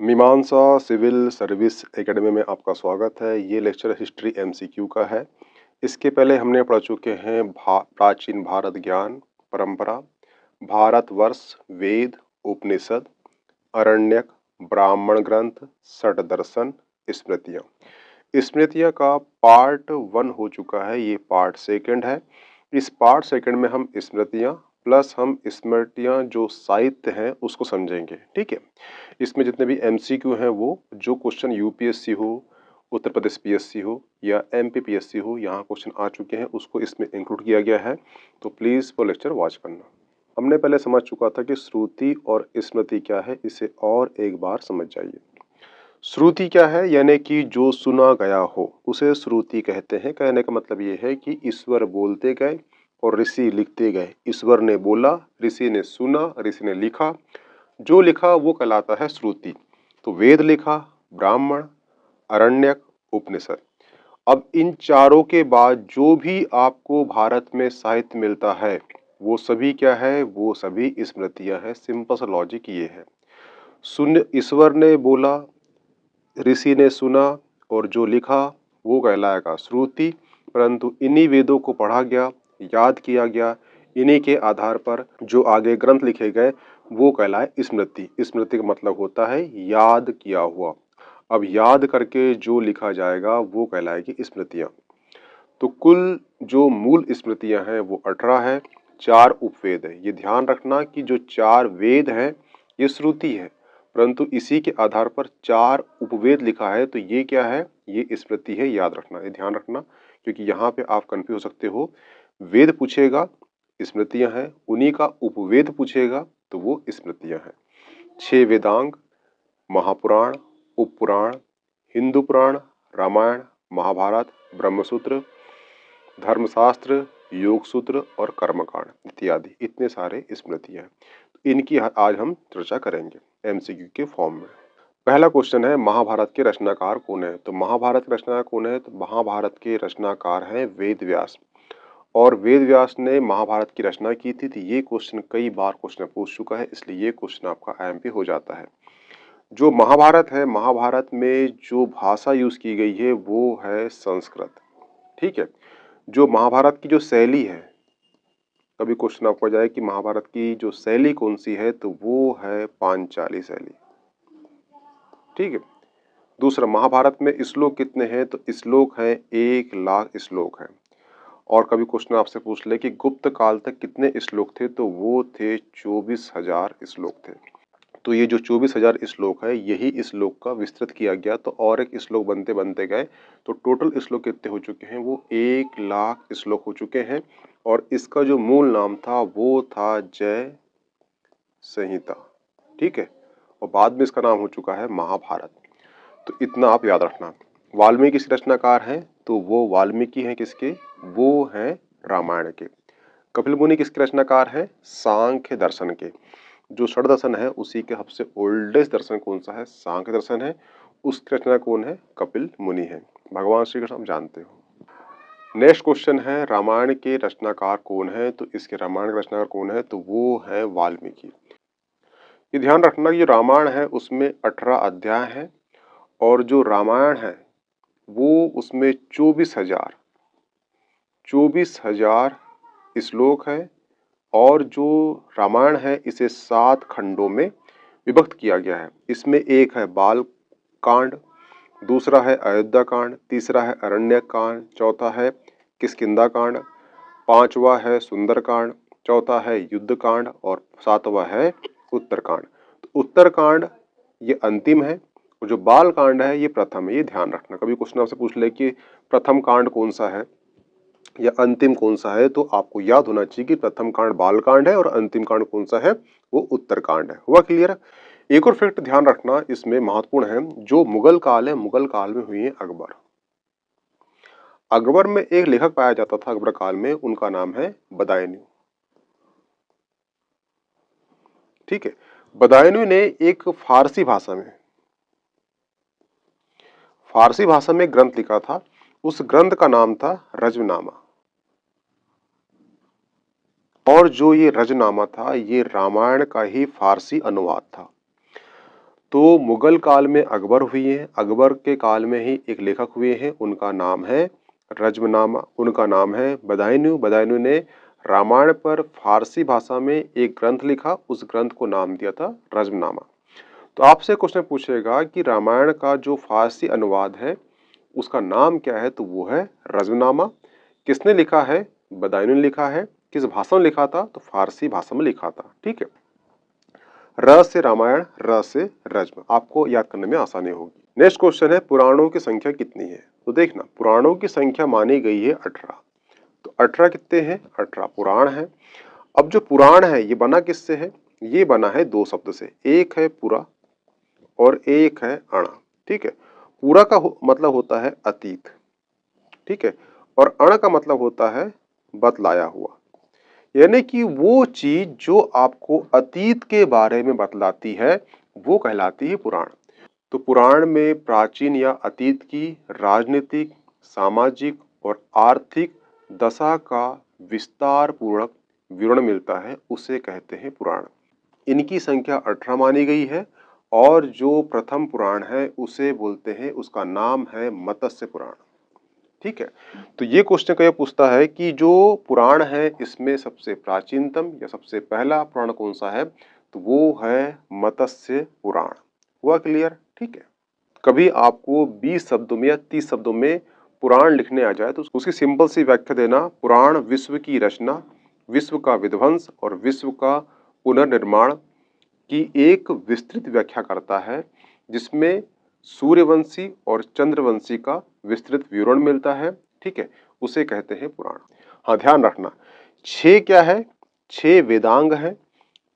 मीमांसा civil service academy में आपका स्वागत है। ये लेक्चर हिस्ट्री एमसीक्यू का है। इसके पहले हमने पढ़ चुके हैं प्राचीन भारत ज्ञान परंपरा, भारतवर्ष, वेद, उपनिषद, अरण्यक, ब्राह्मण ग्रंथ, षट दर्शन, स्मृतियाँ। स्मृतियाँ का पार्ट 1 हो चुका है, ये पार्ट 2 है। इस पार्ट 2 में हम स्मृतियाँ प्लस हम स्मृतियाँ जो साहित्य हैं उसको समझेंगे। ठीक है, इसमें जितने भी एमसीक्यू हैं वो जो क्वेश्चन यूपीएससी हो, उत्तर प्रदेश पीएससी हो या एमपी पीएससी हो, यहाँ क्वेश्चन आ चुके हैं, उसको इसमें इंक्लूड किया गया है। तो प्लीज़ वो लेक्चर वॉच करना। हमने पहले समझ चुका था कि श्रुति और स्मृति क्या है, इसे और एक बार समझ जाइए। श्रुति क्या है, यानी कि जो सुना गया हो उसे श्रुति कहते हैं। कहने का मतलब ये है कि ईश्वर बोलते गए और ऋषि लिखते गए। ईश्वर ने बोला, ऋषि ने सुना, ऋषि ने लिखा, जो लिखा वो कहलाता है श्रुति। तो वेद लिखा, ब्राह्मण, अरण्यक, उपनिषद। अब इन चारों के बाद जो भी आपको भारत में साहित्य मिलता है वो सभी क्या है, वो सभी स्मृतियां हैं। सिंपल सा लॉजिक ये है। सुन, ईश्वर ने बोला, ऋषि ने सुना और जो लिखा वो कहलाएगा श्रुति। परंतु इन्हीं वेदों को पढ़ा गया, याद किया गया, इन्हीं के आधार पर जो आगे ग्रंथ लिखे गए वो कहलाए स्मृति। स्मृति का मतलब होता है याद किया हुआ। अब याद करके जो लिखा जाएगा वो कहलाएगी स्मृतियाँ। तो कुल जो मूल स्मृतियाँ हैं वो 18 है, 4 उपवेद है। ये ध्यान रखना कि जो 4 वेद हैं ये श्रुति है, परंतु इसी के आधार पर 4 उपवेद लिखा है, तो ये क्या है, ये स्मृति है। याद रखना, ये ध्यान रखना, क्योंकि यहाँ पे आप कंफ्यूज हो सकते हो। वेद पूछेगा स्मृतियाँ हैं, उन्हीं का उपवेद पूछेगा तो वो स्मृतियाँ हैं। 6 वेदांग, महापुराण, उपपुराण, हिंदू पुराण, रामायण, महाभारत, ब्रह्मसूत्र, धर्मशास्त्र, योग सूत्र और कर्मकांड इत्यादि, इतने सारे स्मृतियाँ हैं। इनकी आज हम चर्चा करेंगे एमसीक्यू के फॉर्म में। पहला क्वेश्चन है, महाभारत के रचनाकार कौन है? तो महाभारत के रचनाकार कौन है? तो महाभारत के रचनाकार हैं वेद व्यास। और वेद व्यास ने महाभारत की रचना की थी। तो ये क्वेश्चन कई बार क्वेश्चन पूछ चुका है, इसलिए ये क्वेश्चन आपका आईएमपी हो जाता है। जो महाभारत है, महाभारत में जो भाषा यूज की गई है वो है संस्कृत। ठीक है, जो महाभारत की जो शैली है, कभी क्वेश्चन आपको जाए कि महाभारत की जो शैली कौन सी है, तो वो है पांचाली शैली। ठीक है। दूसरा, महाभारत में श्लोक कितने हैं? तो श्लोक हैं 1,00,000 श्लोक हैं। और कभी क्वेश्चन आपसे पूछ ले कि गुप्त काल तक कितने श्लोक थे, तो वो थे 24,000 श्लोक थे। तो ये जो 24,000 श्लोक है, यही श्लोक का विस्तृत किया गया, तो और एक श्लोक बनते बनते गए, तो टोटल श्लोक कितने हो चुके हैं? वो 1,00,000 श्लोक हो चुके हैं। और इसका जो मूल नाम था वो था जय संहिता। ठीक है, और बाद में इसका नाम हो चुका है महाभारत। तो इतना आप याद रखना। वाल्मीकि किसके रचनाकार हैं? तो वो वाल्मीकि हैं किसके? वो हैं रामायण के। कपिल मुनि किसके रचनाकार हैं? सांख्य दर्शन के। जो षड दर्शन है उसी के सबसे ओल्डेस्ट दर्शन कौन सा है? सांख्य दर्शन है। उसकी रचना कौन है? कपिल मुनि है। भगवान श्री कृष्ण आप जानते हो। नेक्स्ट क्वेश्चन है, रामायण के रचनाकार कौन है? तो इसके रामायण के रचनाकार कौन है? तो वो है वाल्मीकि। ये ध्यान रखना कि जो रामायण है उसमें 18 अध्याय हैं और जो रामायण है वो उसमें 24,000 श्लोक है। और जो रामायण है इसे 7 खंडों में विभक्त किया गया है। इसमें एक है बाल कांड, दूसरा है अयोध्या कांड, तीसरा है अरण्यक कांड, चौथा है किष्किंधा कांड, पांचवा है सुंदर कांड, चौथा है युद्ध कांड और सातवां है उत्तर कांड। तो उत्तर कांड ये अंतिम है और जो बाल कांड है ये प्रथम है। ये ध्यान रखना, कभी क्वेश्चन आपसे पूछ ले कि प्रथम कांड कौन सा है या अंतिम कौन सा है, तो आपको याद होना चाहिए कि प्रथम कांड बाल कांड है और अंतिम कांड कौन सा है? वो उत्तर कांड है। हुआ क्लियर? एक और फैक्ट ध्यान रखना इसमें महत्वपूर्ण है, जो मुगल काल है, मुगल काल में हुई है अकबर। अकबर में एक लेखक पाया जाता था अकबर काल में, उनका नाम है बदायूं। ठीक है, बदायूं ने एक फारसी भाषा में ग्रंथ लिखा था। उस ग्रंथ का नाम था रजनामा। और जो ये रजनामा था ये रामायण का ही फारसी अनुवाद था। तो मुगल काल में अकबर हुए हैं, अकबर के काल में ही एक लेखक हुए हैं, उनका नाम है रज्मनामा, उनका नाम है बदायूं। बदायूं ने रामायण पर फारसी भाषा में एक ग्रंथ लिखा, उस ग्रंथ को नाम दिया था रज्मनामा। तो आपसे क्वेश्चन पूछेगा कि रामायण का जो फारसी अनुवाद है उसका नाम क्या है, तो वो है रज्मनामा। किसने लिखा है? बदायूं ने लिखा है। किस भाषा में लिखा था? तो फारसी भाषा में लिखा था। ठीक है, र से रामायण, र से रज्म, आपको याद करने में आसानी होगी। नेक्स्ट क्वेश्चन है पुराणों की संख्या कितनी है? तो देखना, पुराणों की संख्या मानी गई है 18। तो 18 कितने हैं? 18 पुराण है। अब जो पुराण है ये बना किससे है? ये बना है दो शब्द से, एक है पुरा और एक है अणा। ठीक है, पूरा का मतलब होता है अतीत, ठीक है, और अण का मतलब होता है बतलाया हुआ, यानी कि वो चीज जो आपको अतीत के बारे में बतलाती है वो कहलाती है पुराण। तो पुराण में प्राचीन या अतीत की राजनीतिक, सामाजिक और आर्थिक दशा का विस्तार पूर्वक विवरण मिलता है, उसे कहते हैं पुराण। इनकी संख्या 18 मानी गई है और जो प्रथम पुराण है उसे बोलते हैं, उसका नाम है मत्स्य पुराण। ठीक है, तो ये क्वेश्चन क्या पूछता है कि जो पुराण है इसमें सबसे प्राचीनतम या सबसे पहला पुराण कौन सा है, तो वो है मत्स्य पुराण। हुआ क्लियर? ठीक है, कभी आपको 20 शब्दों में या 30 शब्दों में पुराण लिखने आ जाए तो उसकी सिंपल सी व्याख्या देना, पुराण विश्व की रचना, विश्व का विध्वंस और विश्व का पुनर्निर्माण की एक विस्तृत व्याख्या करता है, जिसमें सूर्यवंशी और चंद्रवंशी का विस्तृत विवरण मिलता है। ठीक है, उसे कहते हैं पुराण। हाँ, ध्यान रखना, 6 क्या है? 6 वेदांग है,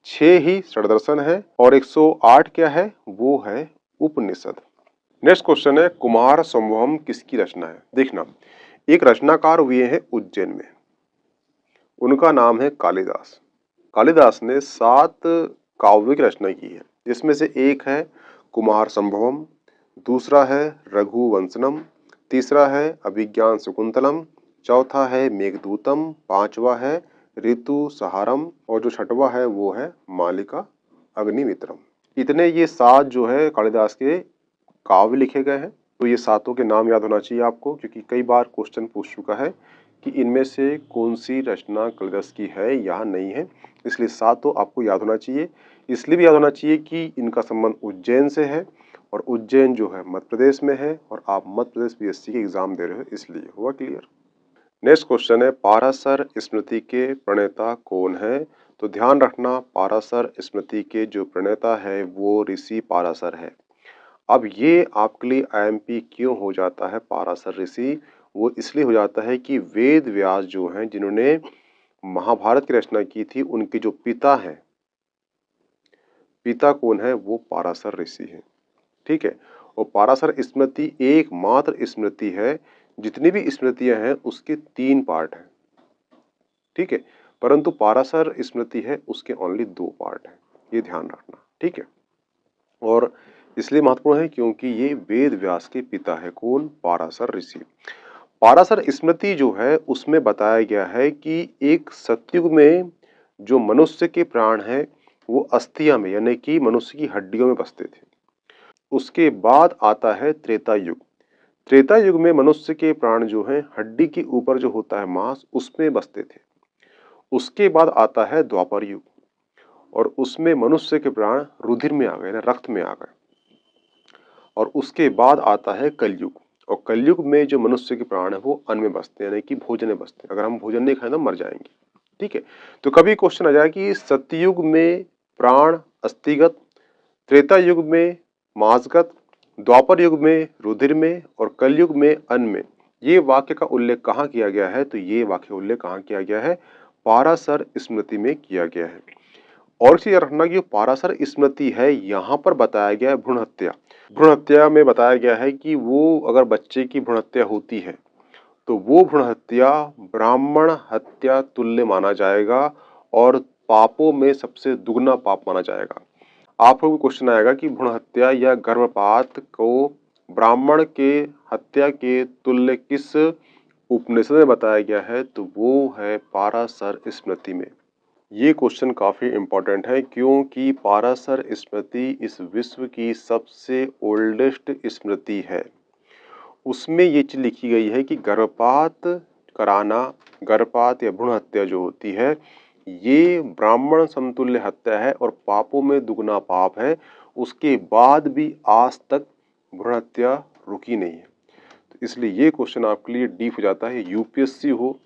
6 ही षड्दर्शन है और 108 क्या है? वो है उपनिषद। नेक्स्ट क्वेश्चन है कुमार संभवम किसकी रचना है? देखना, एक रचनाकार हुए हैं उज्जैन में, उनका नाम है कालिदास। कालिदास ने 7 काव्य की रचना की है, जिसमें से एक है कुमार संभवम, दूसरा है रघुवंशनम, तीसरा है अभिज्ञान शकुंतलम, चौथा है मेघदूतम, पांचवा है ऋतु सहारम और जो छठवा है वो है मालिका अग्निमित्रम। इतने ये 7 जो है कालिदास के काव्य लिखे गए हैं। तो ये 7 के नाम याद होना चाहिए आपको, क्योंकि कई बार क्वेश्चन पूछ चुका है कि इनमें से कौन सी रचना कालिदास की है या नहीं है, इसलिए 7 आपको याद होना चाहिए। इसलिए भी याद होना चाहिए कि इनका संबंध उज्जैन से है और उज्जैन जो है मध्य प्रदेश में है और आप मध्य प्रदेश पीएससी के एग्जाम दे रहे हो, इसलिए। हुआ क्लियर? नेक्स्ट क्वेश्चन है पाराशर स्मृति के प्रणेता कौन है? तो ध्यान रखना, पाराशर स्मृति के जो प्रणेता है वो ऋषि पाराशर है। अब ये आपके लिए आईएमपी क्यों हो जाता है पाराशर ऋषि? वो इसलिए हो जाता है कि वेद व्यास जो हैं, जिन्होंने महाभारत की रचना की थी, उनके जो पिता हैं, पिता कौन है? वो पाराशर ऋषि हैं। ठीक है, और पाराशर स्मृति एकमात्र स्मृति है, जितनी भी स्मृतियां हैं उसके 3 पार्ट हैं। ठीक है, परंतु पाराशर स्मृति है उसके ओनली 2 पार्ट हैं, ये ध्यान रखना। ठीक है, और इसलिए महत्वपूर्ण है क्योंकि ये वेद व्यास के पिता है। कौन? पाराशर ऋषि। पाराशर स्मृति जो है उसमें बताया गया है कि एक सतयुग में जो मनुष्य के प्राण हैं वो अस्थिया में, यानी कि मनुष्य की हड्डियों में बसते थे। उसके बाद आता है त्रेता युग। त्रेता युग में मनुष्य के प्राण जो हैं हड्डी के ऊपर जो होता है मांस, उसमें बसते थे। उसके बाद आता है द्वापर युग और उसमें मनुष्य के प्राण रुधिर में आ गए, रक्त में आ गए। और उसके बाद आता है कलयुग, और कलयुग में जो मनुष्य के प्राण है वो अन्न में बसते हैं, यानी कि भोजन में बसते हैं। अगर हम भोजन नहीं खाएं तो मर जाएंगे। ठीक है, तो कभी क्वेश्चन आ जाए कि सतयुग में प्राण अस्थिगत, त्रेता युग में मांसगत, द्वापर युग में रुधिर में और कलयुग में अन्न में, ये वाक्य का उल्लेख कहाँ किया गया है? तो ये वाक्य उल्लेख कहाँ किया गया है? पाराशर स्मृति में किया गया है। और चीज रखना कि पाराशर स्मृति है, यहाँ पर बताया गया है भ्रूण हत्या। भ्रूण हत्या में बताया गया है कि वो अगर बच्चे की भ्रूण हत्या होती है तो वो भ्रूण हत्या ब्राह्मण हत्या तुल्य माना जाएगा और पापों में सबसे दुगना पाप माना जाएगा। आप लोगों को क्वेश्चन आएगा कि भ्रूण हत्या या गर्भपात को ब्राह्मण के हत्या के तुल्य किस उपनिषद में बताया गया है? तो वो है पाराशर स्मृति में। ये क्वेश्चन काफ़ी इम्पोर्टेंट है क्योंकि पाराशर स्मृति इस विश्व की सबसे ओल्डेस्ट स्मृति है। उसमें ये चीज़ लिखी गई है कि गर्भपात कराना, गर्भपात या भ्रूण हत्या जो होती है, ये ब्राह्मण समतुल्य हत्या है और पापों में दुगना पाप है। उसके बाद भी आज तक भ्रूण हत्या रुकी नहीं है। तो इसलिए ये क्वेश्चन आपके लिए डीप हो जाता है। यूपीएससी हो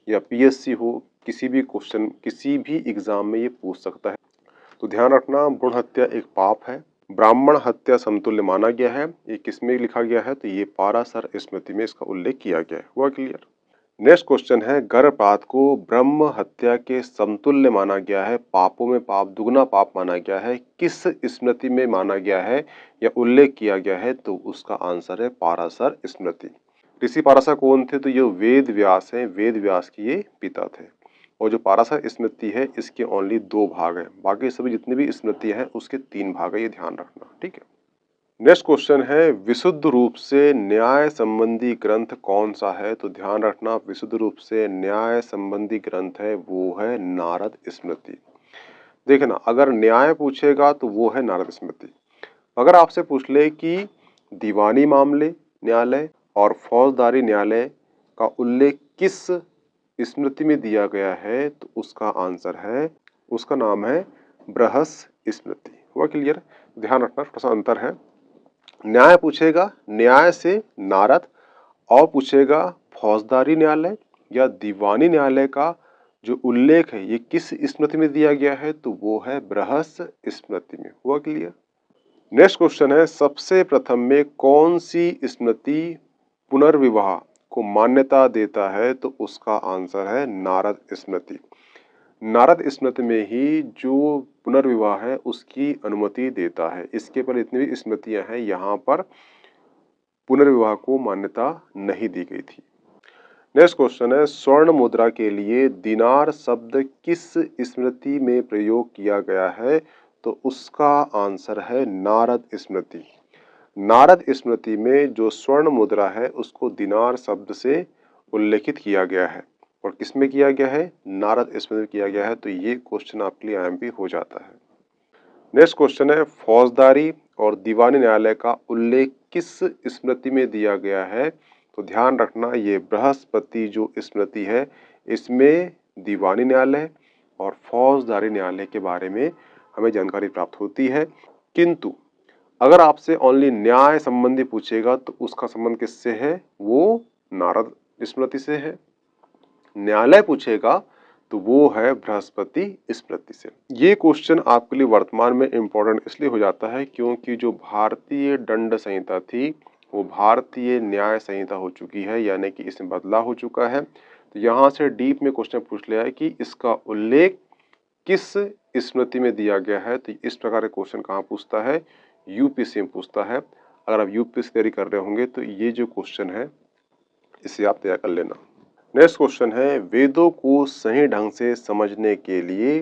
या पीएससी हो, किसी भी क्वेश्चन किसी भी एग्जाम में ये पूछ सकता है। तो ध्यान रखना, भ्रूण हत्या एक पाप है, ब्राह्मण हत्या समतुल्य माना गया है। ये किसमें लिखा गया है? तो ये पाराशर स्मृति में इसका उल्लेख किया गया है। हुआ क्लियर? नेक्स्ट क्वेश्चन है, गर्भपात को ब्रह्म हत्या के समतुल्य माना गया है, पापों में पाप दुगना पाप माना गया है, किस स्मृति में माना गया है या उल्लेख किया गया है? तो उसका आंसर है पाराशर स्मृति। ऋषि पाराशर कौन थे? तो ये वेद व्यास है, वेद व्यास के ये पिता थे। और जो पाराशर स्मृति है इसके ओनली 2 भाग हैं, बाकी सभी जितनी भी स्मृतियां हैं उसके 3 भाग है, ये ध्यान रखना। ठीक है। नेक्स्ट क्वेश्चन है, विशुद्ध रूप से न्याय संबंधी ग्रंथ कौन सा है? तो ध्यान रखना, विशुद्ध रूप से न्याय संबंधी ग्रंथ है वो है नारद स्मृति। देखना, अगर न्याय पूछेगा तो वो है नारद स्मृति। अगर आपसे पूछ ले कि दीवानी मामले न्यायालय और फौजदारी न्यायालय का उल्लेख किस स्मृति में दिया गया है? तो उसका आंसर है, उसका नाम है बृहस स्मृति। हुआ क्लियर? ध्यान रखना, थोड़ा सा अंतर है। न्याय पूछेगा न्याय से नारद, और पूछेगा फौजदारी न्यायालय या दीवानी न्यायालय का जो उल्लेख है ये किस स्मृति में दिया गया है? तो वो है बृहस स्मृति में। हुआ क्लियर? नेक्स्ट क्वेश्चन है, सबसे प्रथम में कौन सी स्मृति पुनर्विवाह को मान्यता देता है? तो उसका आंसर है नारद स्मृति। नारद स्मृति में ही जो पुनर्विवाह है उसकी अनुमति देता है। इसके पर जितनी भी स्मृतियां हैं यहाँ पर पुनर्विवाह को मान्यता नहीं दी गई थी। नेक्स्ट क्वेश्चन है, स्वर्ण मुद्रा के लिए दिनार शब्द किस स्मृति में प्रयोग किया गया है? तो उसका आंसर है नारद स्मृति। नारद स्मृति में जो स्वर्ण मुद्रा है उसको दिनार शब्द से उल्लेखित किया गया है। और किसमें किया गया है? नारद स्मृति में किया गया है। तो ये क्वेश्चन आपके लिए आईएमपी हो जाता है। नेक्स्ट क्वेश्चन है, फौजदारी और दीवानी न्यायालय का उल्लेख किस स्मृति में दिया गया है? तो ध्यान रखना, ये बृहस्पति जो स्मृति है इसमें दीवानी न्यायालय और फौजदारी न्यायालय के बारे में हमें जानकारी प्राप्त होती है। किंतु अगर आपसे ओनली न्याय संबंधी पूछेगा तो उसका संबंध किससे है? वो नारद स्मृति से है। न्यायालय पूछेगा तो वो है बृहस्पति स्मृति से। ये क्वेश्चन आपके लिए वर्तमान में इम्पोर्टेंट इसलिए हो जाता है क्योंकि जो भारतीय दंड संहिता थी वो भारतीय न्याय संहिता हो चुकी है, यानी कि इसमें बदलाव हो चुका है। तो यहाँ से डीप में क्वेश्चन पूछ लिया है कि इसका उल्लेख किस स्मृति में दिया गया है। तो इस प्रकार के क्वेश्चन कहाँ पूछता है? यूपीएससी में पूछता है। अगर आप यूपीएससी तैयारी कर रहे होंगे तो ये जो क्वेश्चन है इसे आप तैयार कर लेना। नेक्स्ट क्वेश्चन है, वेदों को सही ढंग से समझने के लिए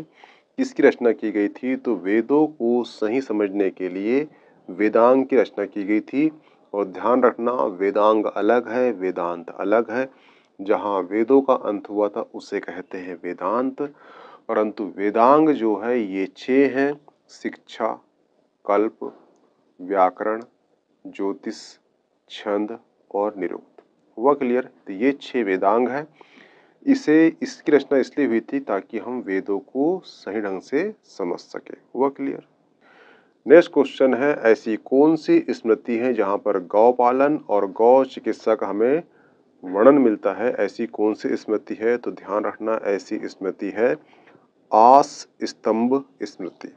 किसकी रचना की गई थी? तो वेदों को सही समझने के लिए वेदांग की रचना की गई थी। और ध्यान रखना, वेदांग अलग है, वेदांत अलग है। जहाँ वेदों का अंत हुआ था उसे कहते हैं वेदांत, परंतु वेदांग जो है ये 6 हैं: शिक्षा, कल्प, व्याकरण, ज्योतिष, छंद और निरुक्त। हुआ क्लियर? तो ये 6 वेदांग है। इसकी रचना इसलिए हुई थी ताकि हम वेदों को सही ढंग से समझ सके। हुआ क्लियर? नेक्स्ट क्वेश्चन है, ऐसी कौन सी स्मृति है जहाँ पर गौ पालन और गौ चिकित्सा का हमें वर्णन मिलता है? ऐसी कौन सी स्मृति है? तो ध्यान रखना, ऐसी स्मृति है आस स्तंभ स्मृति।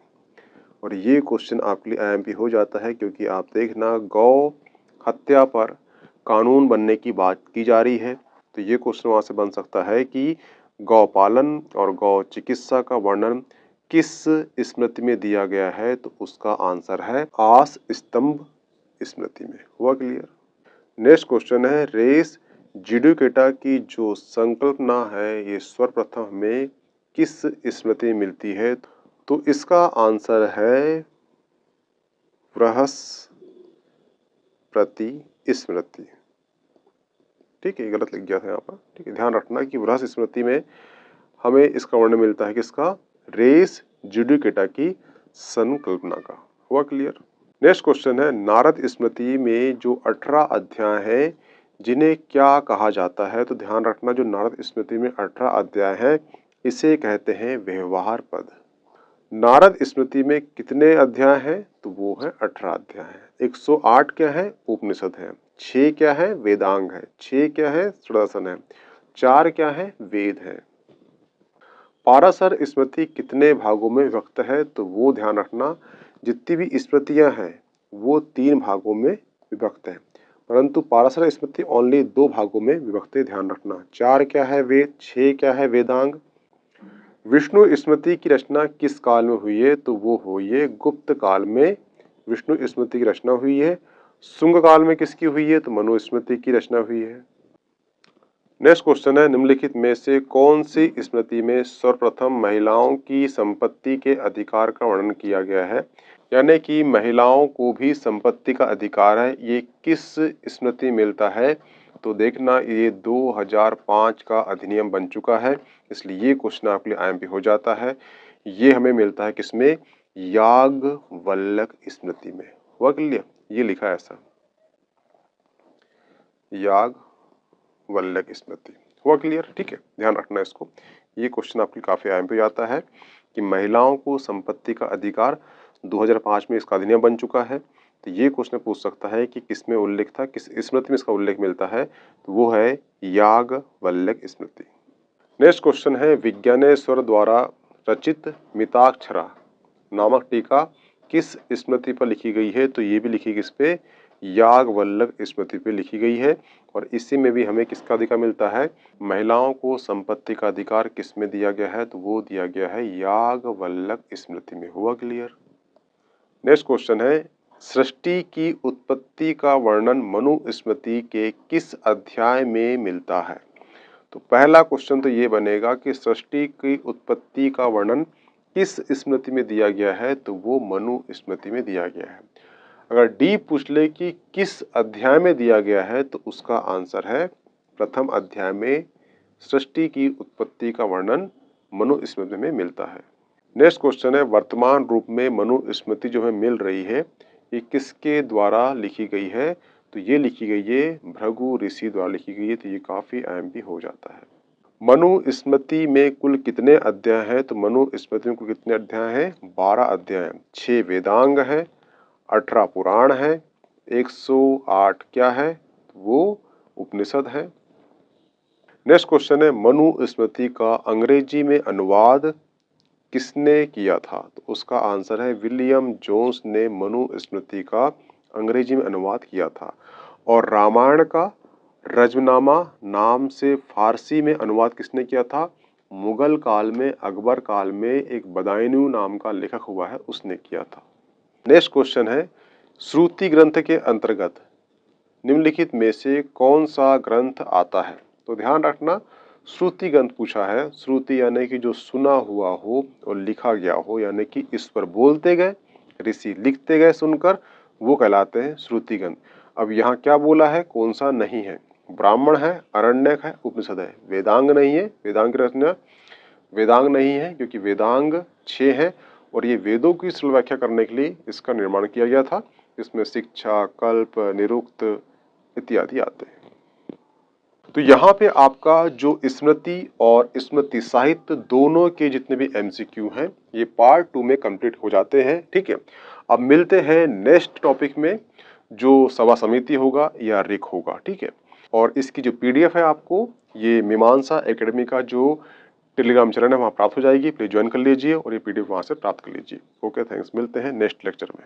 और ये क्वेश्चन आपके लिए आईएमपी हो जाता है क्योंकि आप देखना, गौ हत्या पर कानून बनने की बात की जा रही है। तो ये क्वेश्चन वहाँ से बन सकता है कि गौ पालन और गौ चिकित्सा का वर्णन किस स्मृति में दिया गया है? तो उसका आंसर है आस स्तंभ स्मृति में। हुआ क्लियर? नेक्स्ट क्वेश्चन है, रेस जुडिकेटा की जो संकल्पना है ये सर्वप्रथम हमें किस स्मृति में मिलती है? तो इसका आंसर है बृहस्पति स्मृति। ठीक है, गलत लिख गया था यहाँ पर। ठीक है, ध्यान रखना कि बृहस्पति स्मृति में हमें इसका वर्णन मिलता है किसका? रेस जुडिकेटा की संकल्पना का। हुआ क्लियर? नेक्स्ट क्वेश्चन है, नारद स्मृति में जो 18 अध्याय हैं जिन्हें क्या कहा जाता है? तो ध्यान रखना, जो नारद स्मृति में 18 अध्याय हैं इसे कहते हैं व्यवहार पद। नारद स्मृति में कितने अध्याय हैं? तो वो है 18 अध्याय है। 108 क्या है? उपनिषद है। 6 क्या है? वेदांग है। 6 क्या है? सुदर्शन है। 4 क्या है? वेद है। पाराशर स्मृति कितने भागों में विभक्त है? तो वो ध्यान रखना, जितनी भी स्मृतियां हैं वो 3 भागों में विभक्त है, परंतु पाराशर स्मृति ओनली 2 भागों में विभक्त है, ध्यान रखना। 4 क्या है? वेद। 6 क्या है? वेदांग। विष्णु स्मृति की रचना किस काल में हुई है? तो वो हुई है गुप्त काल में विष्णु स्मृति की रचना हुई है। शुंग काल में किसकी हुई है? तो मनु स्मृति की रचना हुई है। नेक्स्ट क्वेश्चन है, निम्नलिखित में से कौन सी स्मृति में सर्वप्रथम महिलाओं की संपत्ति के अधिकार का वर्णन किया गया है? यानी कि महिलाओं को भी संपत्ति का अधिकार है, ये किस स्मृति मिलता है? तो देखना, ये 2005 का अधिनियम बन चुका है, इसलिए ये क्वेश्चन आपके लिए आईएमपी हो जाता है। ये हमें मिलता है किसमें? याज्ञवल्क्य स्मृति में। हुआ क्लियर? ये लिखा है ऐसा, याज्ञवल्क्य स्मृति। हुआ क्लियर? ठीक है, ध्यान रखना इसको। ये क्वेश्चन आपके काफी आईएमपी आता है कि महिलाओं को संपत्ति का अधिकार 2005 में इसका अधिनियम बन चुका है। तो ये क्वेश्चन पूछ सकता है कि किसमें उल्लेख था, किस स्मृति में इसका उल्लेख मिलता है? तो वो है याज्ञवल्क्य स्मृति। नेक्स्ट क्वेश्चन है, विज्ञानेश्वर द्वारा रचित मिताक्षरा नामक टीका किस स्मृति पर लिखी गई है? तो ये भी लिखी किस पे? याज्ञवल्क्य स्मृति पे लिखी गई है। और इसी में भी हमें किसका अधिकार मिलता है? महिलाओं को संपत्ति का अधिकार किस में दिया गया है? तो वो दिया गया है याज्ञवल्क्य स्मृति में। हुआ क्लियर? नेक्स्ट क्वेश्चन है, सृष्टि की उत्पत्ति का वर्णन मनु स्मृति के किस अध्याय में मिलता है? तो पहला क्वेश्चन तो ये बनेगा कि सृष्टि की उत्पत्ति का वर्णन किस स्मृति में दिया गया है? तो वो मनु स्मृति में दिया गया है। अगर डी पूछ ले कि किस अध्याय में दिया गया है, तो उसका आंसर है प्रथम अध्याय में सृष्टि की उत्पत्ति का वर्णन मनु स्मृति में मिलता है। नेक्स्ट क्वेश्चन है, वर्तमान रूप में मनु स्मृति जो है मिल रही है, ये किसके द्वारा लिखी गई है? तो ये लिखी गई है भृगु ऋषि द्वारा लिखी गई है। तो ये काफी आईएमपी हो जाता है। मनु स्मृति में कुल कितने अध्याय हैं? तो मनु स्मृति में कुल कितने अध्याय हैं? 12 अध्याय। 6 वेदांग है, 18 पुराण है, 108 क्या है? वो उपनिषद है। नेक्स्ट क्वेश्चन है, मनु स्मृति का अंग्रेजी में अनुवाद किसने किया था? तो उसका आंसर है विलियम जोन्स ने मनु स्मृति का अंग्रेजी में अनुवाद किया था। और रामायण का रजमनामा नाम से फारसी में अनुवाद किसने किया था? मुगल काल में, अकबर काल में एक बदायूं नाम का लेखक हुआ है, उसने किया था। नेक्स्ट क्वेश्चन है, श्रुति ग्रंथ के अंतर्गत निम्नलिखित में से कौन सा ग्रंथ आता है? तो ध्यान रखना, श्रुति ग्रंथ पूछा है। श्रुति यानी कि जो सुना हुआ हो और लिखा गया हो, यानी कि इस पर बोलते गए, ऋषि लिखते गए सुनकर, वो कहलाते हैं श्रुति ग्रंथ। अब यहाँ क्या बोला है, कौन सा नहीं है? ब्राह्मण है, अरण्यक है, उपनिषद है। वेदांग नहीं है, वेदांग की रचना वेदांग नहीं है, क्योंकि वेदांग 6 हैं और ये वेदों की सरल व्याख्या करने के लिए इसका निर्माण किया गया था। इसमें शिक्षा, कल्प, निरुक्त इत्यादि आते हैं। तो यहाँ पे आपका जो स्मृति और स्मृति साहित्य दोनों के जितने भी एमसीक्यू हैं, ये पार्ट 2 में कंप्लीट हो जाते हैं। ठीक है, अब मिलते हैं नेक्स्ट टॉपिक में, जो सभा समिति होगा या रिक होगा। ठीक है, और इसकी जो पीडीएफ है आपको ये मीमांसा एकेडमी का जो टेलीग्राम चैनल है वहाँ प्राप्त हो जाएगी। प्लीज ज्वाइन कर लीजिए और ये पीडीएफ वहाँ से प्राप्त कर लीजिए। Okay, thanks. मिलते हैं नेक्स्ट लेक्चर में।